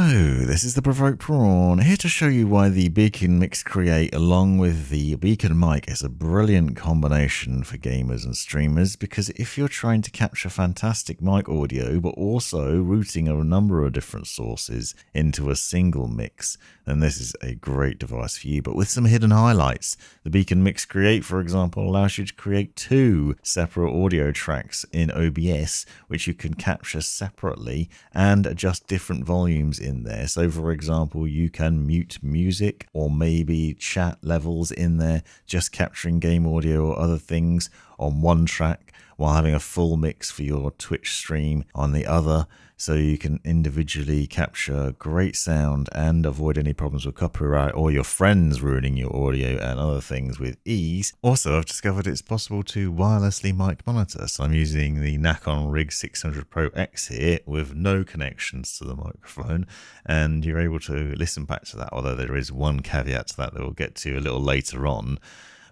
Hello, this is the Provoked Prawn, here to show you why the Beacn Mix Create along with the Beacn Mic is a brilliant combination for gamers and streamers, because if you're trying to capture fantastic mic audio but also routing a number of different sources into a single mix, then this is a great device for you. But with some hidden highlights, the Beacn Mix Create, for example, allows you to create two separate audio tracks in OBS, which you can capture separately and adjust different volumes in there. So for example, you can mute music or maybe chat levels in there, just capturing game audio or other things on one track while having a full mix for your Twitch stream on the other, so you can individually capture great sound and avoid any problems with copyright or your friends ruining your audio and other things with ease. Also, I've discovered it's possible to wirelessly mic monitor, so I'm using the Nakon Rig 600 Pro X here with no connections to the microphone, and you're able to listen back to that, although there is one caveat to that we'll get to a little later on.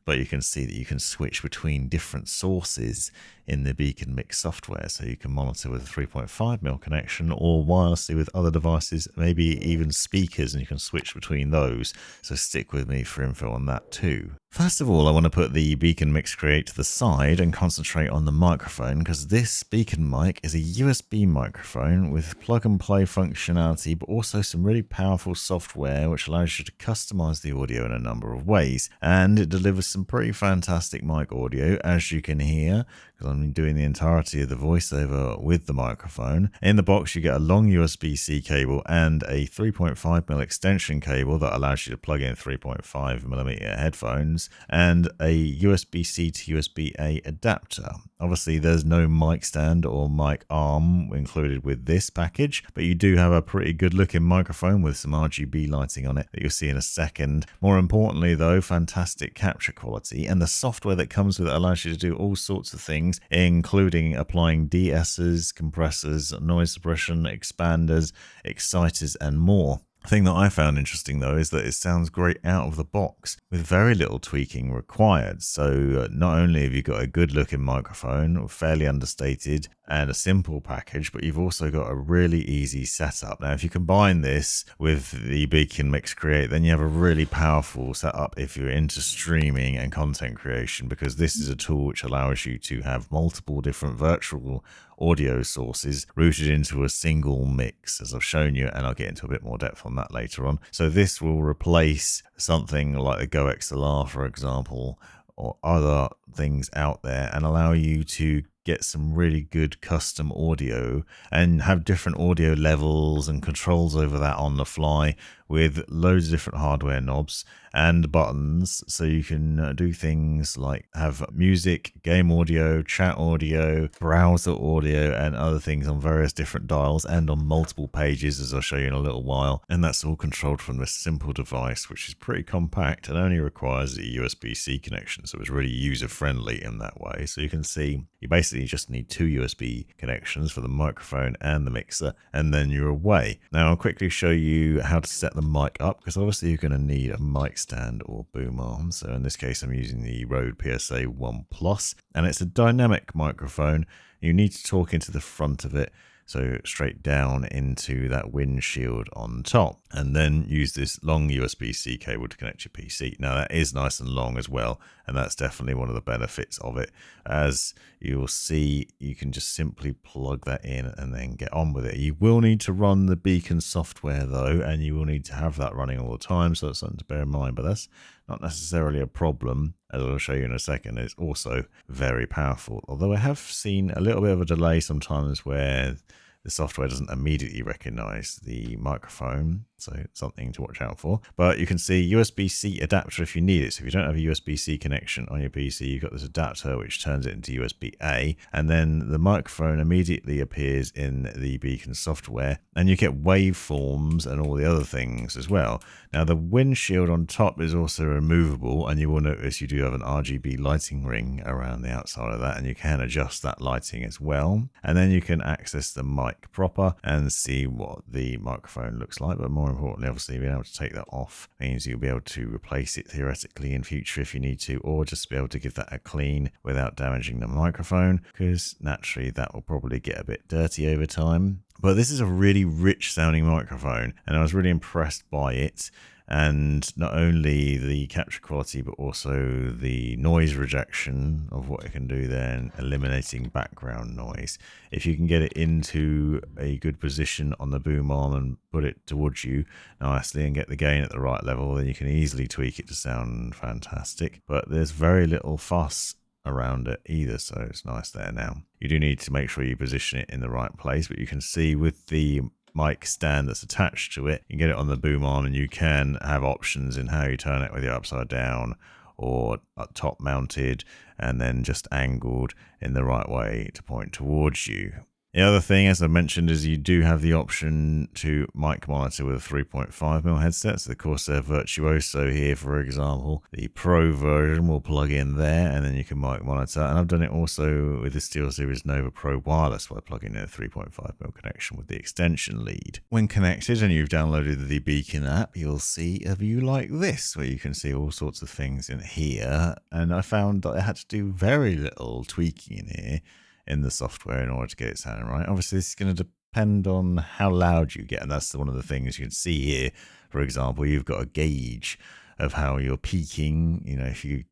But you can see that you can switch between different sources in the Beacn Mix software. So you can monitor with a 3.5mm connection or wirelessly with other devices, maybe even speakers, and you can switch between those. So stick with me for info on that too. First of all, I want to put the Beacn Mix Create to the side and concentrate on the microphone, because this Beacn Mic is a USB microphone with plug and play functionality, but also some really powerful software which allows you to customize the audio in a number of ways. And it delivers some pretty fantastic mic audio, as you can hear, because I'm doing the entirety of the voiceover with the microphone. In the box, you get a long USB-C cable and a 3.5mm extension cable that allows you to plug in 3.5mm headphones, and a USB-C to USB-A adapter. Obviously, there's no mic stand or mic arm included with this package, but you do have a pretty good looking microphone with some RGB lighting on it that you'll see in a second. More importantly though, fantastic capture quality, and the software that comes with it allows you to do all sorts of things, including applying de-essers, compressors, noise suppression, expanders, exciters, and more. The thing that I found interesting though is that it sounds great out of the box with very little tweaking required. So not only have you got a good looking microphone, fairly understated, and a simple package, but you've also got a really easy setup. Now if you combine this with the Beacn Mix Create, then you have a really powerful setup if you're into streaming and content creation, because this is a tool which allows you to have multiple different virtual audio sources routed into a single mix, as I've shown you, and I'll get into a bit more depth on that later on. So this will replace something like the Go XLR, for example, or other things out there, and allow you to get some really good custom audio and have different audio levels and controls over that on the fly with loads of different hardware knobs and buttons, so you can do things like have music, game audio, chat audio, browser audio, and other things on various different dials and on multiple pages, as I'll show you in a little while. And that's all controlled from this simple device, which is pretty compact and only requires a USB-C connection, so it's really user-friendly in that way. So you can see you basically just need two USB connections for the microphone and the mixer, and then you're away. Now I'll quickly show you how to set the mic up, because obviously you're going to need a mic stand or boom arm. So in this case I'm using the Rode PSA 1 Plus, and it's a dynamic microphone. You need to talk into the front of it, so straight down into that windshield on top, and then use this long USB-C cable to connect your PC. Now that is nice and long as well, and that's definitely one of the benefits of it. As you'll see, you can just simply plug that in and then get on with it. You will need to run the Beacn software though, and you will need to have that running all the time, so that's something to bear in mind, but that's not necessarily a problem, as I'll show you in a second. It's also very powerful, although I have seen a little bit of a delay sometimes where the software doesn't immediately recognize the microphone, so it's something to watch out for. But you can see USB-C adapter if you need it. So if you don't have a USB-C connection on your PC, you've got this adapter which turns it into USB-A, and then the microphone immediately appears in the Beacn software, and you get waveforms and all the other things as well. Now the windshield on top is also removable, and you will notice you do have an RGB lighting ring around the outside of that, and you can adjust that lighting as well. And then you can access the mic proper and see what the microphone looks like, but more importantly, obviously being able to take that off means you'll be able to replace it theoretically in future if you need to, or just be able to give that a clean without damaging the microphone, because naturally that will probably get a bit dirty over time. But this is a really rich sounding microphone, and I was really impressed by it. And not only the capture quality, but also the noise rejection of what it can do there, and eliminating background noise. If you can get it into a good position on the boom arm and put it towards you nicely and get the gain at the right level, then you can easily tweak it to sound fantastic. But there's very little fuss around it either, so it's nice there. Now you do need to make sure you position it in the right place, but you can see with the mic stand that's attached to it, you can get it on the boom arm, and you can have options in how you turn it, whether you're upside down or top mounted, and then just angled in the right way to point towards you. The other thing, as I mentioned, is you do have the option to mic monitor with a 3.5mm headset. So the Corsair Virtuoso here, for example, the Pro version will plug in there, and then you can mic monitor. And I've done it also with the SteelSeries Nova Pro Wireless by plugging in a 3.5mm connection with the extension lead. When connected and you've downloaded the Beacn app, you'll see a view like this, where you can see all sorts of things in here. And I found that I had to do very little tweaking in here in the software in order to get it sounding right. Obviously, this is going to depend on how loud you get, and that's one of the things you can see here. For example, you've got a gauge of how you're peaking. You know, if you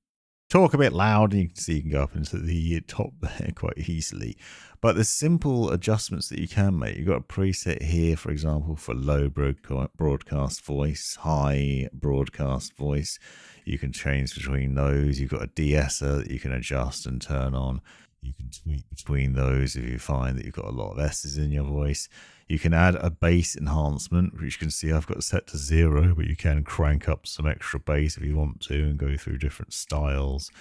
talk a bit loud, you can see you can go up into the top there quite easily. But there's simple adjustments that you can make. You've got a preset here, for example, for low broadcast voice, high broadcast voice. You can change between those. You've got a de-esser that you can adjust and turn on. You can tweak between those if you find that you've got a lot of S's in your voice. You can add a bass enhancement, which you can see I've got set to 0, but you can crank up some extra bass if you want to and go through different styles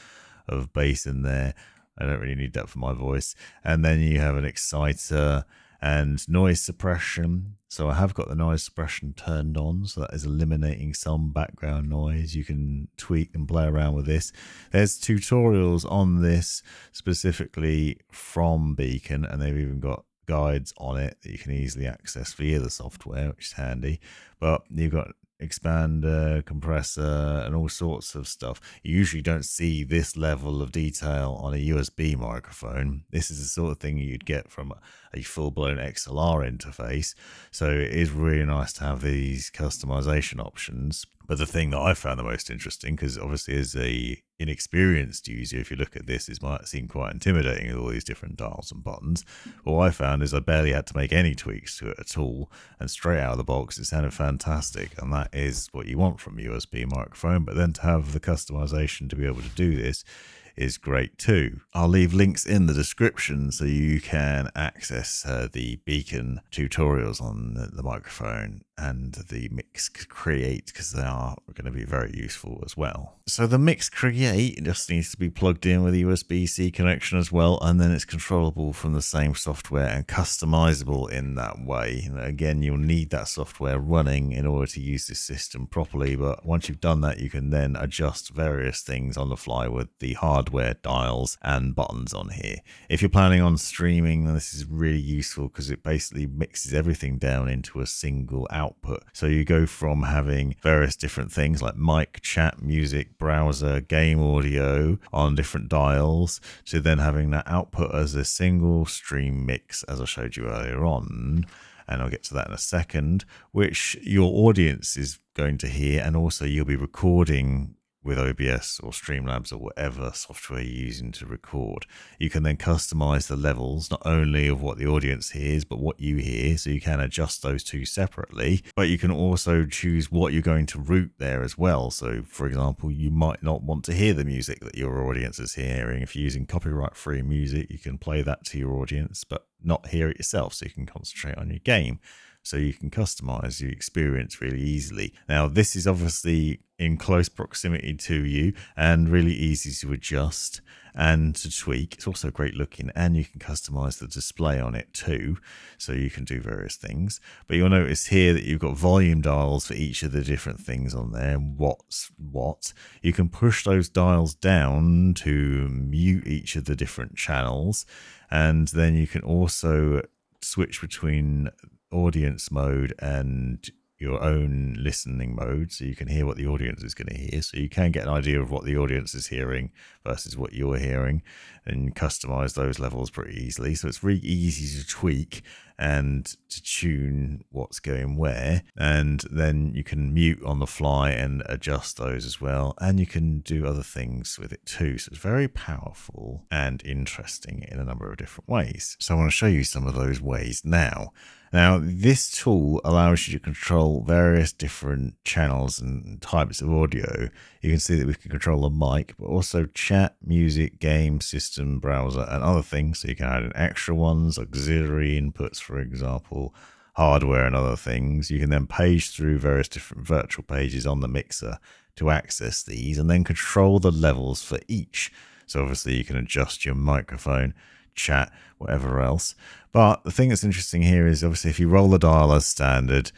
of bass in there. I don't really need that for my voice. And then you have an exciter and noise suppression. So I have got the noise suppression turned on, so that is eliminating some background noise. You can tweak and play around with this. There's tutorials on this specifically from Beacn, and they've even got guides on it that you can easily access via the software, which is handy. But you've got expander, compressor, and all sorts of stuff. You usually don't see this level of detail on a USB microphone. This is the sort of thing you'd get from a full-blown XLR interface. So it is really nice to have these customization options. But the thing that I found the most interesting, because obviously as a inexperienced user, if you look at this, it might seem quite intimidating with all these different dials and buttons. But what I found is I barely had to make any tweaks to it at all, and straight out of the box it sounded fantastic. And that is what you want from a USB microphone. But then to have the customization to be able to do this is great too. I'll leave links in the description so you can access the Beacn tutorials on the microphone and the Mix Create, because they are going to be very useful as well. So the Mix Create just needs to be plugged in with a USB-C connection as well, and then it's controllable from the same software and customizable in that way. And again, you'll need that software running in order to use this system properly, but once you've done that, you can then adjust various things on the fly with the hardware dials and buttons on here. If you're planning on streaming, then this is really useful because it basically mixes everything down into a single output. So you go from having various different things like mic, chat, music, browser, game audio on different dials, to then having that output as a single stream mix, as I showed you earlier on. And I'll get to that in a second, which your audience is going to hear, and also you'll be recording with OBS or Streamlabs or whatever software you're using to record. You can then customize the levels, not only of what the audience hears, but what you hear. So you can adjust those two separately, but you can also choose what you're going to route there as well. So for example, you might not want to hear the music that your audience is hearing. If you're using copyright-free music, you can play that to your audience, but not hear it yourself, so you can concentrate on your game. So you can customize your experience really easily. Now, this is obviously in close proximity to you and really easy to adjust and to tweak. It's also great looking, and you can customize the display on it too. So you can do various things. But you'll notice here that you've got volume dials for each of the different things on there, and what's what. You can push those dials down to mute each of the different channels, and then you can also switch between audience mode and your own listening mode so you can hear what the audience is going to hear. So you can get an idea of what the audience is hearing versus what you're hearing, and customize those levels pretty easily. So it's really easy to tweak and to tune what's going where. And then you can mute on the fly and adjust those as well. And you can do other things with it too. So it's very powerful and interesting in a number of different ways. So I want to show you some of those ways now. Now, this tool allows you to control various different channels and types of audio. You can see that we can control the mic, but also chat, music, game, system, browser, and other things. So you can add in extra ones, auxiliary inputs, for example, hardware and other things. You can then page through various different virtual pages on the mixer to access these and then control the levels for each. So obviously you can adjust your microphone, chat, whatever else. But the thing that's interesting here is obviously if you roll the dial as standard,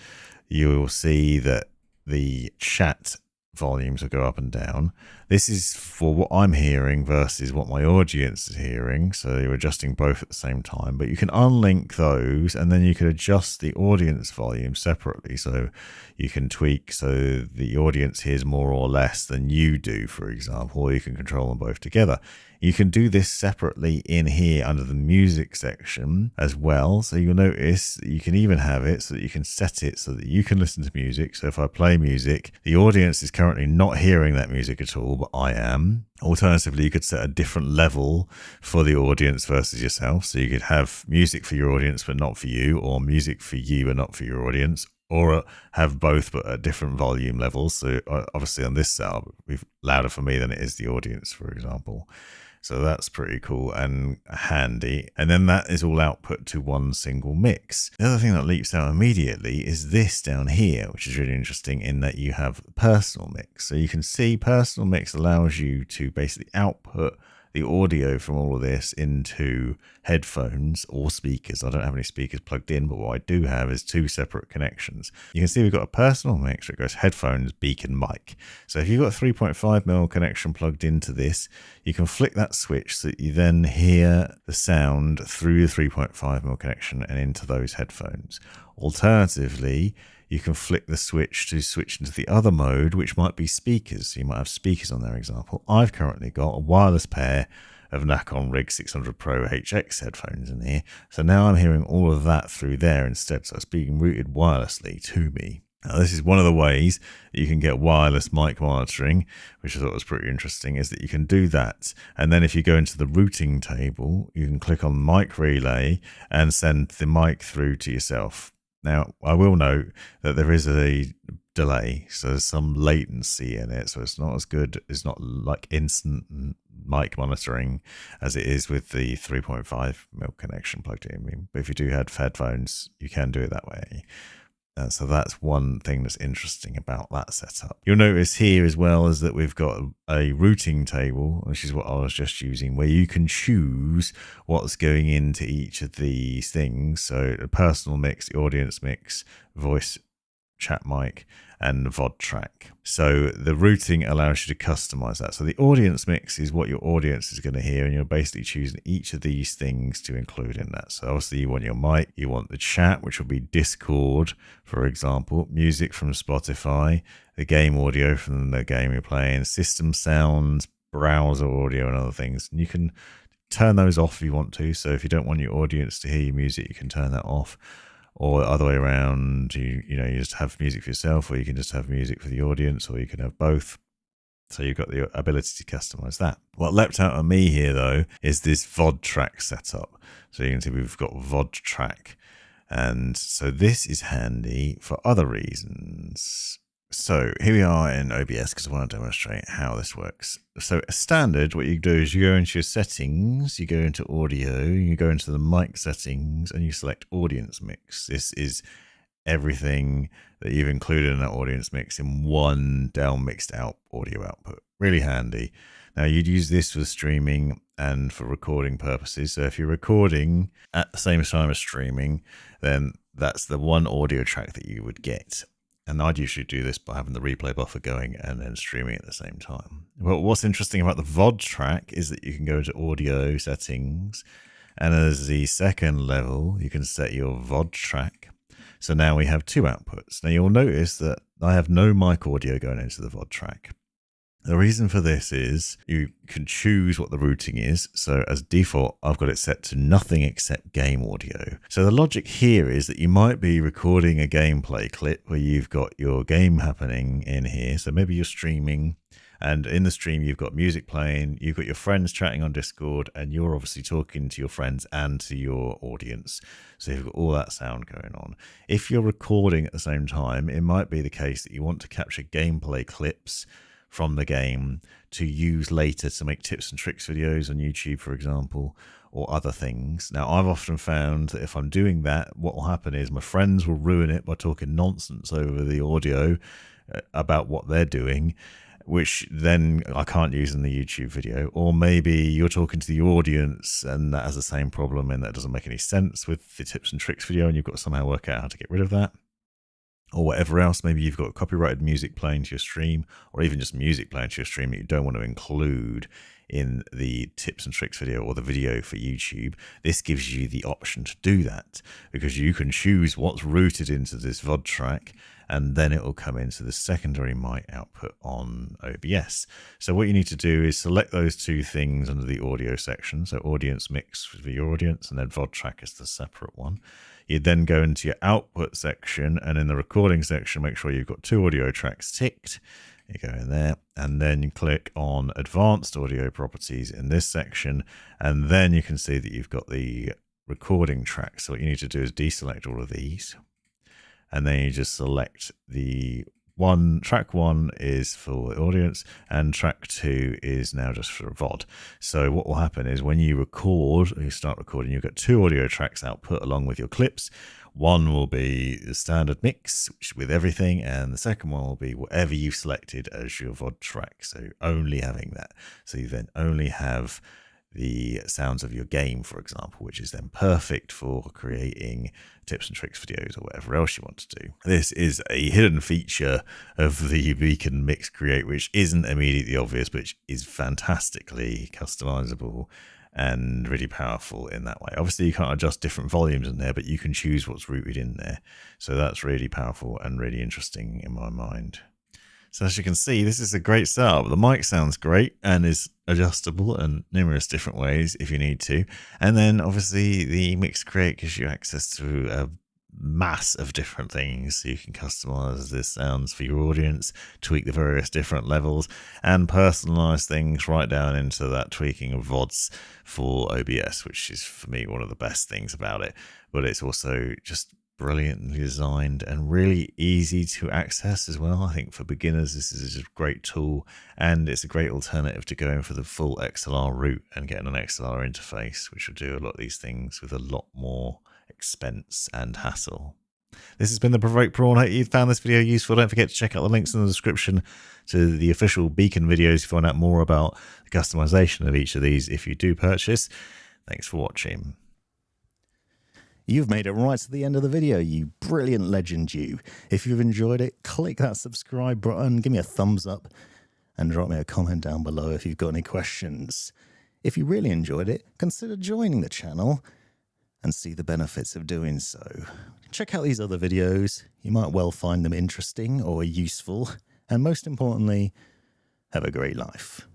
you will see that the chat volumes will go up and down. This is for what I'm hearing versus what my audience is hearing. So you're adjusting both at the same time, but you can unlink those and then you can adjust the audience volume separately. So you can tweak so the audience hears more or less than you do, for example, or you can control them both together. You can do this separately in here under the music section as well. So you'll notice that you can even have it so that you can set it so that you can listen to music. So if I play music, the audience is currently not hearing that music at all, but I am. Alternatively, you could set a different level for the audience versus yourself. So you could have music for your audience, but not for you, or music for you and not for your audience, or have both but at different volume levels. So obviously on this setup, we've louder for me than it is the audience, for example. So that's pretty cool and handy. And then that is all output to one single mix. The other thing that leaps out immediately is this down here, which is really interesting in that you have personal mix. So you can see personal mix allows you to basically output the audio from all of this into headphones or speakers. I don't have any speakers plugged in, but what I do have is two separate connections. You can see we've got a personal mix where it goes headphones, Beacn Mic. So if you've got a 3.5mm connection plugged into this, you can flick that switch so that you then hear the sound through the 3.5mm connection and into those headphones. Alternatively, you can flick the switch to switch into the other mode, which might be speakers. So you might have speakers on their example. I've currently got a wireless pair of Nakon Rig 600 Pro HX headphones in here. So now I'm hearing all of that through there instead. So it's being routed wirelessly to me. Now, this is one of the ways that you can get wireless mic monitoring, which I thought was pretty interesting, is that you can do that. And then if you go into the routing table, you can click on mic relay and send the mic through to yourself. Now, I will note that there is a delay, so there's some latency in it, so it's not as good, it's not like instant mic monitoring as it is with the 3.5mm connection plugged in. But if you do have headphones, you can do it that way. So that's one thing that's interesting about that setup. You'll notice here as well is that we've got a routing table, which is what I was just using, where you can choose what's going into each of these things. So the personal mix, the audience mix, voice, chat mic, and VOD track. So the routing allows you to customize that. So the audience mix is what your audience is going to hear, and you're basically choosing each of these things to include in that. So obviously you want your mic, you want the chat, which will be Discord, for example, music from Spotify, the game audio from the game you're playing, system sounds, browser audio, and other things. And you can turn those off if you want to. So if you don't want your audience to hear your music, you can turn that off. Or the other way around, you know, you just have music for yourself, or you can just have music for the audience, or you can have both. So you've got the ability to customize that. What leapt out at me here, though, is this VOD track setup. So you can see we've got VOD track. And so this is handy for other reasons. So here we are in OBS because I want to demonstrate how this works. So a standard, what you do is you go into your settings, you go into audio, you go into the mic settings, and you select audience mix. This is everything that you've included in that audience mix in one down mixed out audio output. Really handy. Now you'd use this for streaming and for recording purposes. So if you're recording at the same time as streaming, then that's the one audio track that you would get. And I'd usually do this by having the replay buffer going and then streaming at the same time. But what's interesting about the VOD track is that you can go to audio settings, and as the second level, you can set your VOD track. So now we have two outputs. Now you'll notice that I have no mic audio going into the VOD track. The reason for this is you can choose what the routing is. So as default, I've got it set to nothing except game audio. So the logic here is that you might be recording a gameplay clip where you've got your game happening in here. So maybe you're streaming, and in the stream, you've got music playing, you've got your friends chatting on Discord, and you're obviously talking to your friends and to your audience. So you've got all that sound going on. If you're recording at the same time, it might be the case that you want to capture gameplay clips from the game to use later to make tips and tricks videos on YouTube, for example, or other things. Now, I've often found that if I'm doing that, what will happen is my friends will ruin it by talking nonsense over the audio about what they're doing, which then I can't use in the YouTube video. Or maybe you're talking to the audience and that has the same problem and that doesn't make any sense with the tips and tricks video, and you've got to somehow work out how to get rid of that. Or whatever else. Maybe you've got copyrighted music playing to your stream, or even just music playing to your stream that you don't want to include in the tips and tricks video or the video for YouTube. This gives you the option to do that, because you can choose what's routed into this VOD track, and then it will come into the secondary mic output on OBS. So what you need to do is select those two things under the audio section. So audience mix for your audience, and then VOD track is the separate one. You then go into your output section, and in the recording section, make sure you've got two audio tracks ticked. You go in there, and then you click on advanced audio properties in this section, and then you can see that you've got the recording track. So what you need to do is deselect all of these, and then you just select the one. Track 1 is for the audience, and track 2 is now just for VOD. So what will happen is when you record, you start recording, you've got two audio tracks output along with your clips. One will be the standard mix, which with everything, and the second one will be whatever you've selected as your VOD track. So only having that. So you then only have the sounds of your game, for example, which is then perfect for creating tips and tricks videos or whatever else you want to do. This is a hidden feature of the Beacn Mix Create, which isn't immediately obvious, but is fantastically customizable and really powerful in that way. Obviously, you can't adjust different volumes in there, but you can choose what's routed in there. So that's really powerful and really interesting in my mind. So as you can see, this is a great setup. The mic sounds great and is adjustable in numerous different ways if you need to. And then obviously the Mix Create gives you access to a mass of different things. So you can customize the sounds for your audience, tweak the various different levels, and personalize things right down into that tweaking of VODs for OBS, which is for me one of the best things about it. But it's also just brilliantly designed and really easy to access as well. I think for beginners, this is a great tool, and it's a great alternative to going for the full XLR route and getting an XLR interface, which will do a lot of these things with a lot more expense and hassle. This has been the Provoked Prawn. I hope you found this video useful. Don't forget to check out the links in the description to the official Beacn videos to find out more about the customization of each of these if you do purchase. Thanks for watching. You've made it right to the end of the video, you brilliant legend you. If you've enjoyed it, click that subscribe button, give me a thumbs up, and drop me a comment down below if you've got any questions. If you really enjoyed it, consider joining the channel and see the benefits of doing so. Check out these other videos. You might well find them interesting or useful. And most importantly, have a great life.